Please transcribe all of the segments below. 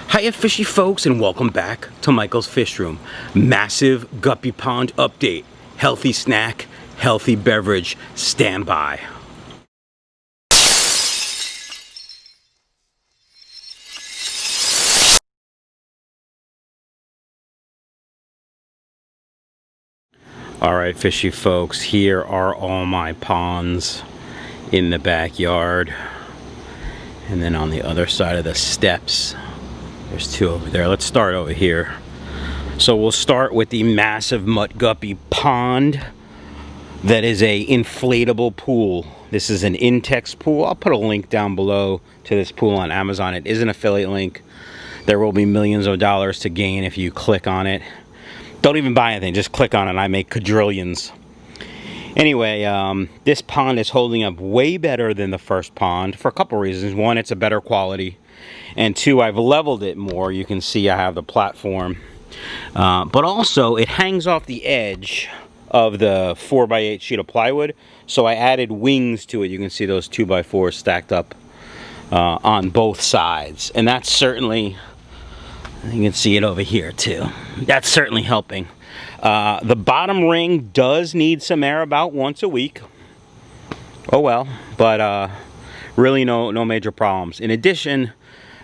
Hiya fishy folks, and welcome back to Michael's Fish Room. Massive guppy pond update. Healthy snack, healthy beverage, stand by. Alright fishy folks, here are all my ponds in the backyard. And then on the other side of the steps, there's two over there. Let's start over here. So we'll start with the massive mutt guppy pond. That is a inflatable pool. This is an Intex pool. I'll put a link down below to this pool on Amazon. It is an affiliate link. There will be millions of dollars to gain if you click on it. Don't even buy anything, just click on it and I make quadrillions. Anyway, this pond is holding up way better than the first pond for a couple reasons. One, it's a better quality. And two, I've leveled it more. You can see I have the platform. But also, it hangs off the edge of the 4x8 sheet of plywood. So I added wings to it. You can see those 2x4s stacked up on both sides. And that's certainly, you can see it over here too. That's certainly helping. The bottom ring does need some air about once a week. Oh well, but really no major problems. In addition,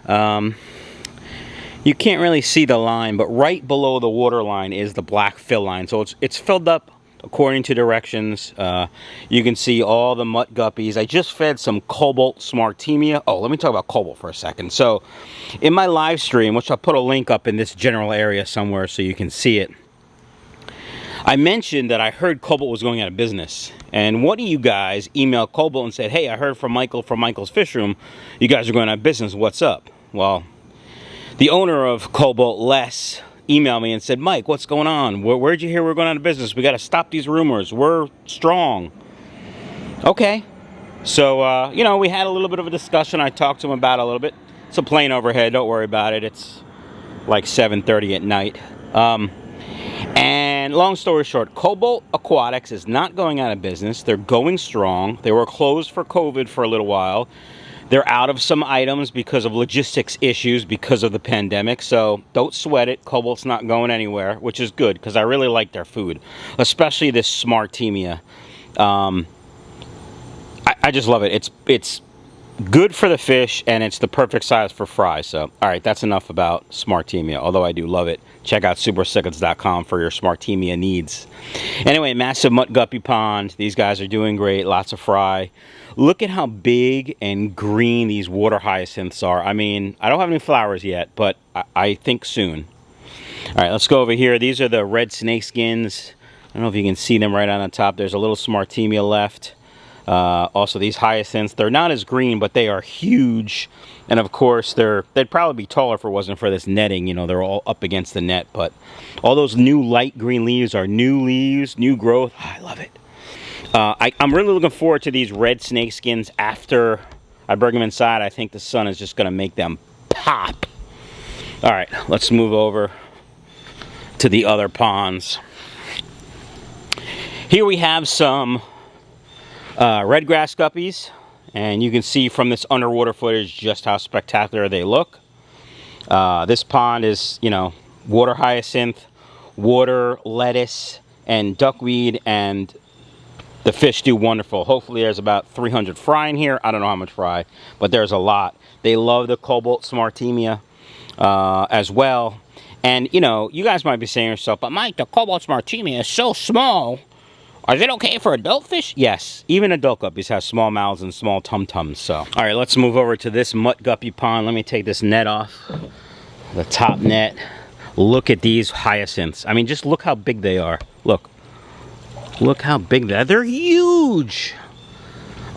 you can't really see the line, but right below the water line is the black fill line. So it's filled up according to directions. You can see all the mutt guppies. I just fed some cobalt smartemia. Oh, let me talk about cobalt for a second. So in my live stream, which I'll put a link up in this general area somewhere so you can see it, I mentioned that I heard Cobalt was going out of business. And one of you guys emailed Cobalt and said, hey, I heard from Michael from Michael's Fish Room, you guys are going out of business, what's up? Well, the owner of Cobalt, Les, emailed me and said, Mike, what's going on? Where'd you hear we're going out of business? We got to stop these rumors. We're strong. Okay. So, you know, we had a little bit of a discussion. I talked to him about it a little bit. It's a plane overhead. Don't worry about it. It's like 7:30 at night. And long story short, Cobalt Aquatics is not going out of business. They're going strong. They were closed for COVID for a little while. They're out of some items because of logistics issues because of the pandemic. So don't sweat it. Cobalt's not going anywhere, which is good because I really like their food, especially this smartemia. I just love it. It's good for the fish, and it's the perfect size for fry. So, all right, that's enough about smartemia, although I do love it. Check out superseconds.com for your smartemia needs. Anyway, massive mutt guppy pond. These guys are doing great. Lots of fry. Look at how big and green these water hyacinths are. I mean, I don't have any flowers yet, but I think soon. All right, let's go over here. These are the red snakeskins. I don't know if you can see them right on the top. There's a little smartemia left. Also these hyacinths, they're not as green, but they are huge. And of course they'd probably be taller if it wasn't for this netting. You know, they're all up against the net, but all those new light green leaves are new leaves, new growth. I love it. I'm really looking forward to these red snakeskins after I bring them inside. I think the sun is just going to make them pop. All right, let's move over to the other ponds. Here we have some red grass guppies, and you can see from this underwater footage just how spectacular they look. This pond is, you know, water hyacinth, water lettuce, and duckweed, and the fish do wonderful. Hopefully there's about 300 fry in here. I don't know how much fry, but there's a lot. They love the cobalt smartemia as well. And, you know, you guys might be saying to yourself, but Mike, the cobalt smartemia is so small. Is it okay for adult fish? Yes, even adult guppies have small mouths and small tum-tums. So, all right, let's move over to this mutt guppy pond. Let me take this net off, the top net. Look at these hyacinths. I mean, just look how big they are. Look how big they're huge.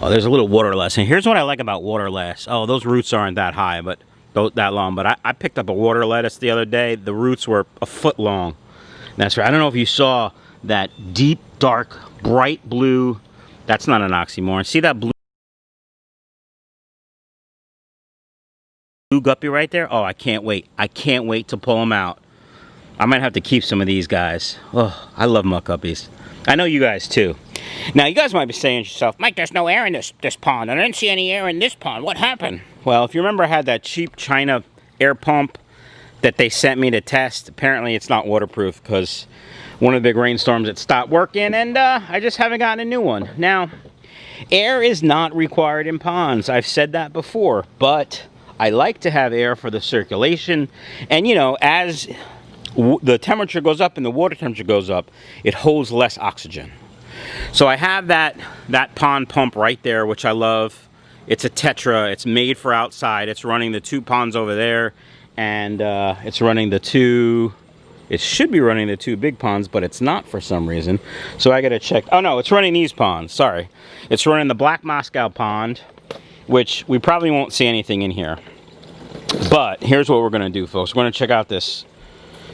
Oh, there's a little water less. And here's what I like about water lettuce. Oh, those roots aren't that high, but that long. But I picked up a water lettuce the other day. The roots were a foot long. That's right. I don't know if you saw that deep, dark, bright blue. That's not an oxymoron. See that blue guppy right there? Oh, I can't wait. I can't wait to pull them out. I might have to keep some of these guys. Oh, I love mutt guppies. I know you guys too. Now, you guys might be saying to yourself, Mike, there's no air in this pond. I didn't see any air in this pond. What happened? Well, if you remember, I had that cheap China air pump that they sent me to test. Apparently it's not waterproof because one of the big rainstorms it stopped working, and I just haven't gotten a new one. Now, air is not required in ponds. I've said that before, but I like to have air for the circulation. And you know, as the temperature goes up and the water temperature goes up, it holds less oxygen. So I have that pond pump right there, which I love. It's a Tetra. It's made for outside. It's running the 2 ponds over there, and it's running the 2. It should be running the 2 big ponds, but it's not for some reason. So I gotta check. Oh no, it's running these ponds. Sorry, it's running the Black Moscow pond, which we probably won't see anything in here. But here's what we're gonna do, folks. We're gonna check out this.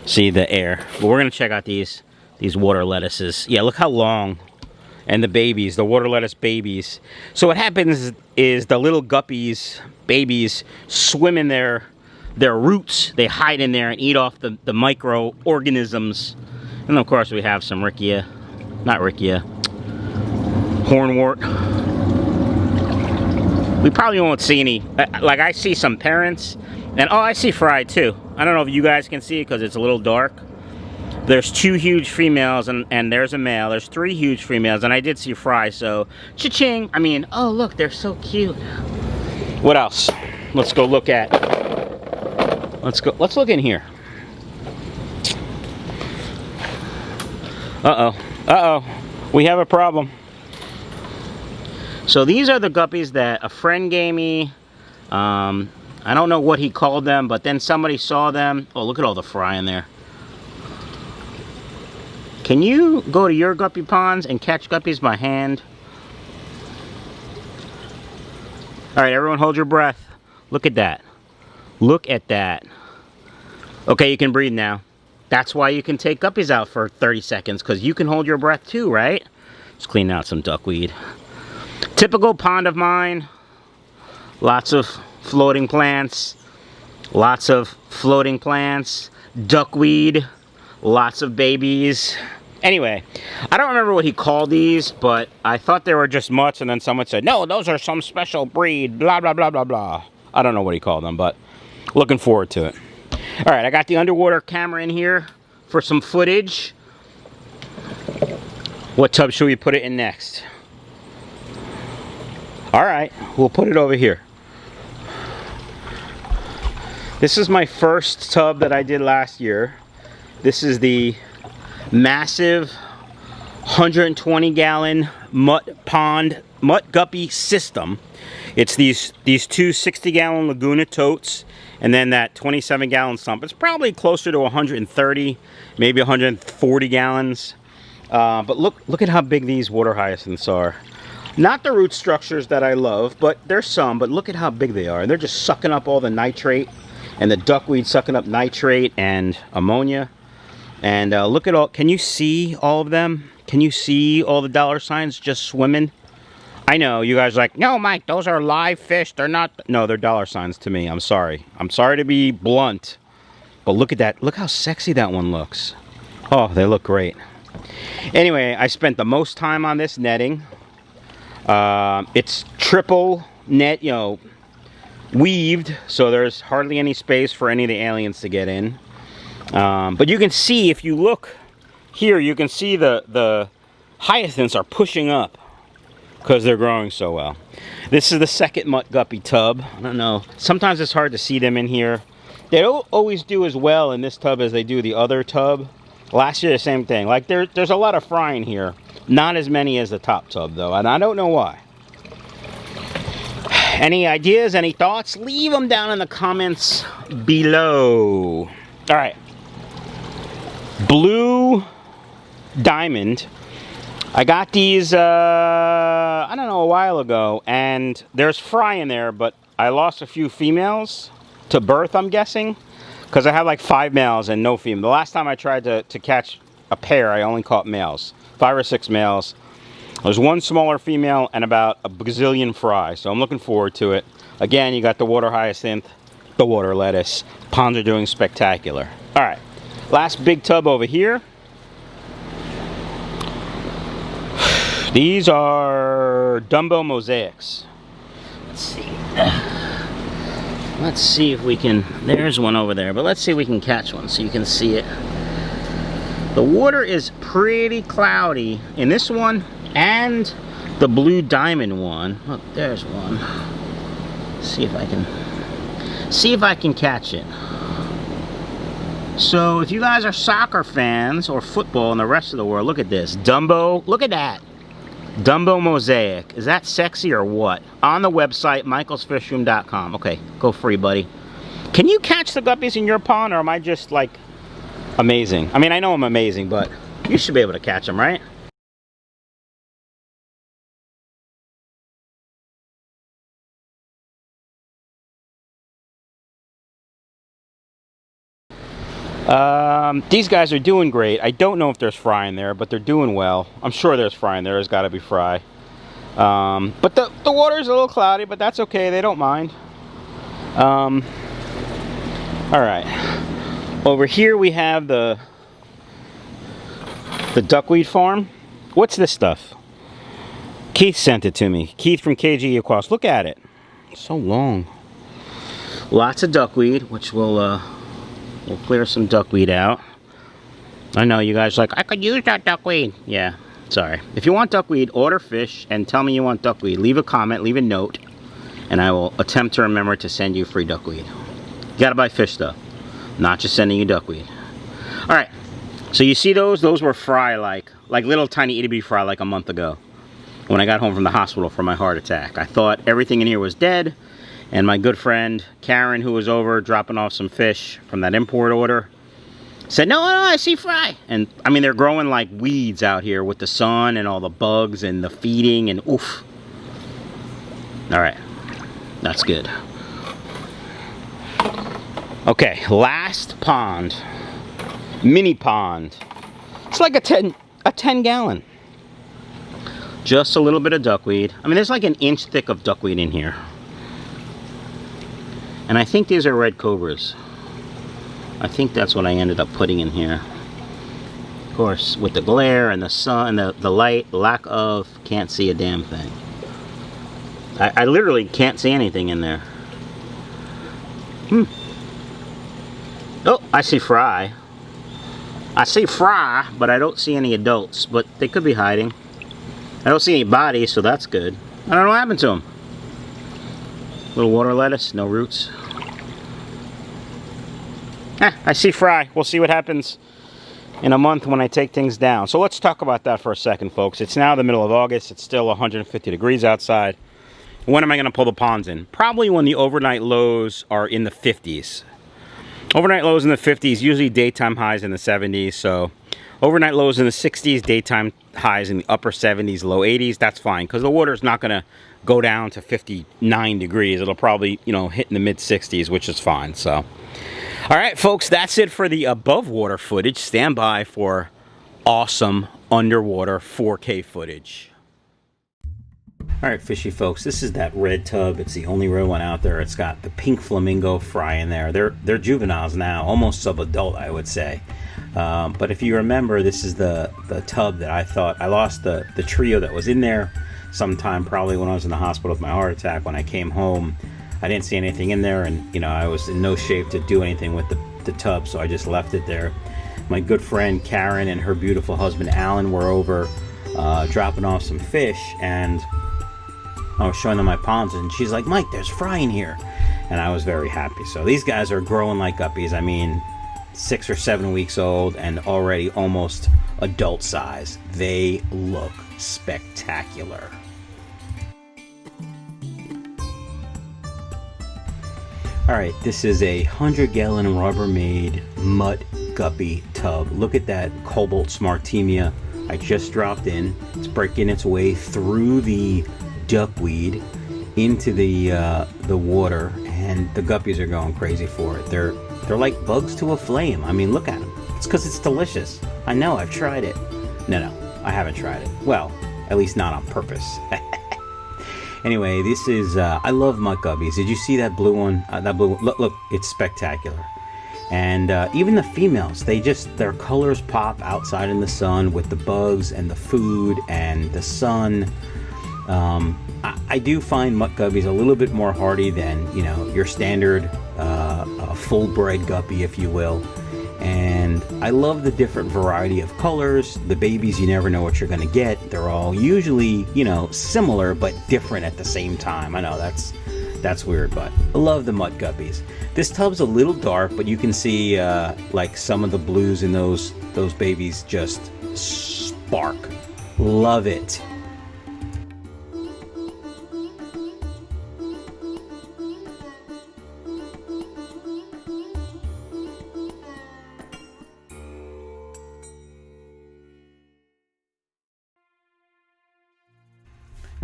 See the air. But we're gonna check out these water lettuces. Yeah, look how long. And the babies, the water lettuce babies. So what happens is the little guppies, babies, swim in their roots. They hide in there and eat off the microorganisms. And of course we have some hornwort. We probably won't see any. Like, I see some parents, and oh, I see fry too. I don't know if you guys can see it because it's a little dark. There's 2 huge females, and there's a male. There's 3 huge females, and I did see fry, so cha-ching. I mean, oh look, they're so cute. What else? Let's go look at. Let's look in here. Uh-oh. We have a problem. So these are the guppies that a friend gave me. I don't know what he called them, but then somebody saw them. Oh, look at all the fry in there. Can you go to your guppy ponds and catch guppies by hand? All right, everyone hold your breath. Look at that. Look at that. Okay, you can breathe now. That's why you can take guppies out for 30 seconds, because you can hold your breath too, right? Let's clean out some duckweed. Typical pond of mine. Lots of floating plants. Lots of floating plants. Duckweed. Lots of babies. Anyway, I don't remember what he called these, but I thought they were just mutts, and then someone said, no, those are some special breed, blah, blah, blah, blah, blah. I don't know what he called them, but looking forward to it. All right, I got the underwater camera in here for some footage. What tub should we put it in next? All right, we'll put it over here. This is my first tub that I did last year. This is the massive 120-gallon mutt guppy system. It's these 2 60-gallon Laguna Totes, and then that 27-gallon sump. It's probably closer to 130, maybe 140 gallons. But look at how big these water hyacinths are. Not the root structures that I love, but there's some. But look at how big they are. They're just sucking up all the nitrate, and the duckweed sucking up nitrate and ammonia. And look at all, can you see all of them? Can you see all the dollar signs just swimming? I know, you guys are like, no, Mike, those are live fish. They're not, no, they're dollar signs to me. I'm sorry. I'm sorry to be blunt. But look at that. Look how sexy that one looks. Oh, they look great. Anyway, I spent the most time on this netting. It's triple net, you know, weaved. So there's hardly any space for any of the aliens to get in. But you can see, if you look here, you can see the hyacinths are pushing up because they're growing so well. This is the second mutt guppy tub. I don't know. Sometimes it's hard to see them in here. They don't always do as well in this tub as they do the other tub. Last year, the same thing. Like, there's a lot of fry in here. Not as many as the top tub, though, and I don't know why. Any ideas, any thoughts? Leave them down in the comments below. All right. Blue diamond. I got these, I don't know, a while ago, and there's fry in there, but I lost a few females to birth, I'm guessing, because I have like 5 males and no female. The last time I tried to catch a pair, I only caught males, 5 or 6 males. There's 1 smaller female and about a gazillion fry, so I'm looking forward to it. Again, you got the water hyacinth, the water lettuce. Ponds are doing spectacular. All right, last big tub over here. These are Dumbo Mosaics. Let's see. Let's see if we can, there's one over there, but let's see if we can catch one so you can see it. The water is pretty cloudy in this one and the blue diamond one. Look, there's one. See if I can catch it. So if you guys are soccer fans or football in the rest of the world, look at this. Dumbo, look at that. Dumbo Mosaic. Is that sexy or what? On the website, michaelsfishroom.com. Okay, go free, buddy. Can you catch the guppies in your pond, or am I just like amazing? I mean, I know I'm amazing, but you should be able to catch them, right? These guys are doing great. I don't know if there's fry in there, but they're doing well. I'm sure there's fry in there. There's got to be fry. But the water's a little cloudy, but that's okay. They don't mind. All right. Over here we have the Duckweed Farm. What's this stuff? Keith sent it to me. Keith from KG Aquas. Look at it. So long. Lots of duckweed, which we'll clear some duckweed out. I know you guys are like, I could use that duckweed. Yeah, sorry. If you want duckweed, order fish and tell me you want duckweed. Leave a comment, leave a note, and I will attempt to remember to send you free duckweed. You gotta buy fish though, not just sending you duckweed. All right, so you see those? Those were fry like little tiny itty bitty fry like a month ago when I got home from the hospital for my heart attack. I thought everything in here was dead. And my good friend, Karen, who was over dropping off some fish from that import order, said, no, I see fry. And, I mean, they're growing like weeds out here with the sun and all the bugs and the feeding and oof. All right, that's good. Okay, last pond. Mini pond. It's like a 10 gallon. Just a little bit of duckweed. I mean, there's like an inch thick of duckweed in here. And I think these are red cobras. I think that's what I ended up putting in here. Of course, with the glare and the sun and the light, lack of, can't see a damn thing. I literally can't see anything in there. Oh, I see fry. I see fry, but I don't see any adults. But they could be hiding. I don't see any bodies, so that's good. I don't know what happened to them. Little water lettuce, no roots. I see fry. We'll see what happens in a month when I take things down. So let's talk about that for a second, folks. It's now the middle of August. It's still 150 degrees outside. When am I going to pull the ponds in? Probably when the overnight lows are in the 50s. Overnight lows in the 50s, usually daytime highs in the 70s. So overnight lows in the 60s, daytime highs in the upper 70s, low 80s. That's fine because the water is not going to go down to 59 degrees. It'll probably, you know, hit in the mid 60s, which is fine. So, all right, folks, that's it for the above water footage. Stand by for awesome underwater 4K footage. All right, fishy folks, this is that red tub. It's the only red one out there. It's got the pink flamingo fry in there. They're juveniles now, almost sub-adult, I would say. But if you remember, this is the tub that I thought I lost the trio that was in there sometime probably when I was in the hospital with my heart attack. When I came home, I didn't see anything in there, and you know, I was in no shape to do anything with the tub, so I just left it there. My good friend Karen and her beautiful husband Alan were over dropping off some fish, and I was showing them my ponds, and she's like, Mike, there's fry in here. And I was very happy. So these guys are growing like guppies. I mean, 6 or 7 weeks old and already almost adult size. They look spectacular. Alright, this is a 100-gallon Rubbermaid mutt guppy tub. Look at that cobalt smartemia I just dropped in. It's breaking its way through the duckweed into the water, and the guppies are going crazy for it. They're like bugs to a flame. I mean, look at them. It's because it's delicious. I know, I've tried it. No, I haven't tried it. Well, at least not on purpose. Anyway, this is, I love mutt guppies. Did you see that blue one? Look, it's spectacular. And even the females, their colors pop outside in the sun with the bugs and the food and the sun. I do find mutt guppies a little bit more hardy than, you know, your standard full-bred guppy, if you will. And I love the different variety of colors. The babies, you never know what you're going to get. They're all usually, you know, similar but different at the same time. I know that's weird, but I love the mutt guppies. This tub's a little dark, but you can see like some of the blues in those babies just spark. Love it.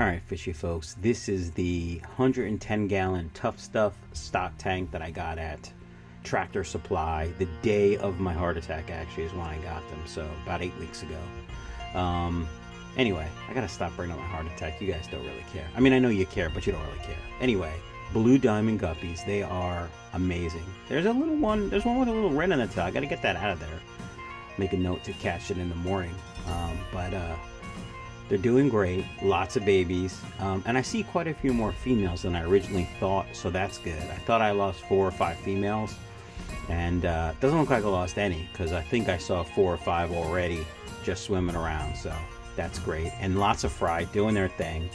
Alright, fishy folks, this is the 110-gallon Tough Stuff stock tank that I got at Tractor Supply. The day of my heart attack, actually, is when I got them, so about 8 weeks ago. Anyway, I gotta stop bringing up my heart attack. You guys don't really care. I mean, I know you care, but you don't really care. Anyway, Blue Diamond Guppies, they are amazing. There's a little one, there's one with a little red on the tail. I gotta get that out of there. Make a note to catch it in the morning. They're doing great, lots of babies, and I see quite a few more females than I originally thought, so that's good. I thought I lost 4 or 5 females, and doesn't look like I lost any, because I think I saw 4 or 5 already just swimming around, so that's great. And lots of fry doing their thing.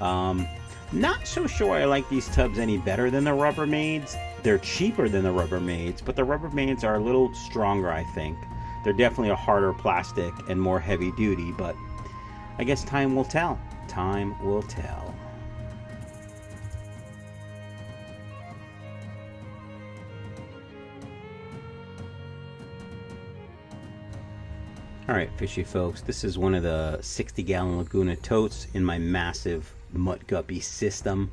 Not so sure I like these tubs any better than the Rubbermaids. They're cheaper than the Rubbermaids, but the Rubbermaids are a little stronger, I think. They're definitely a harder plastic and more heavy duty, but I guess time will tell. Time will tell. Alright, fishy folks, this is one of the 60-gallon Laguna totes in my massive mutt guppy system.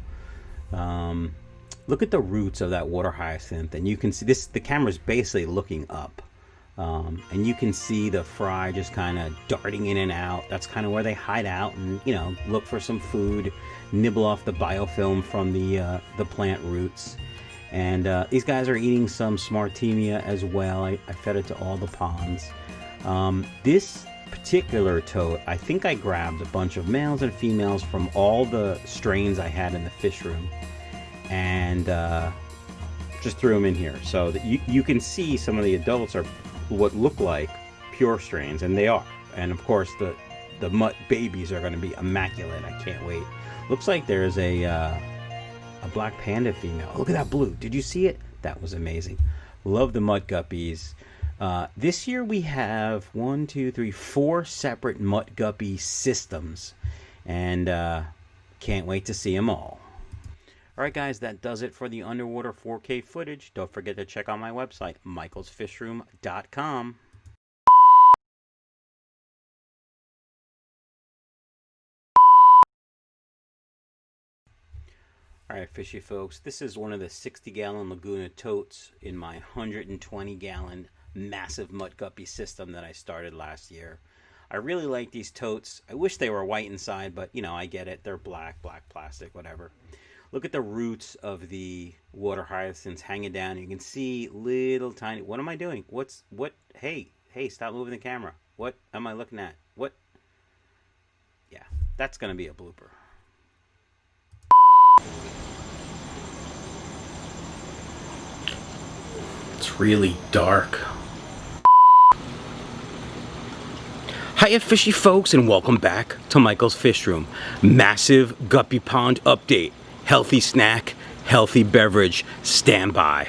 Look at the roots of that water hyacinth, and you can see this, the camera's basically looking up. And you can see the fry just kind of darting in and out. That's kind of where they hide out and, you know, look for some food, nibble off the biofilm from the plant roots. And these guys are eating some Smartemia as well. I fed it to all the ponds. This particular tote, I think I grabbed a bunch of males and females from all the strains I had in the fish room, and just threw them in here. So that you can see some of the adults are what look like pure strains, and they are. And of course the mutt babies are going to be immaculate. I can't wait. Looks like there's a black panda female. Look at that blue. Did you see it? That was amazing. Love the mutt guppies. This year we have 4 separate mutt guppy systems, and can't wait to see them all. Alright guys, that does it for the underwater 4K footage. Don't forget to check out my website, michaelsfishroom.com. Alright fishy folks, this is one of the 60-gallon Laguna totes in my 120-gallon massive mutt guppy system that I started last year. I really like these totes. I wish they were white inside, but you know, I get it. They're black plastic, whatever. Look at the roots of the water hyacinths hanging down. You can see little tiny... What am I doing? What? Hey, stop moving the camera. What am I looking at? What? Yeah, that's going to be a blooper. It's really dark. Hiya fishy folks, and welcome back to Michael's Fish Room. Massive guppy pond update. Healthy snack, healthy beverage, stand by.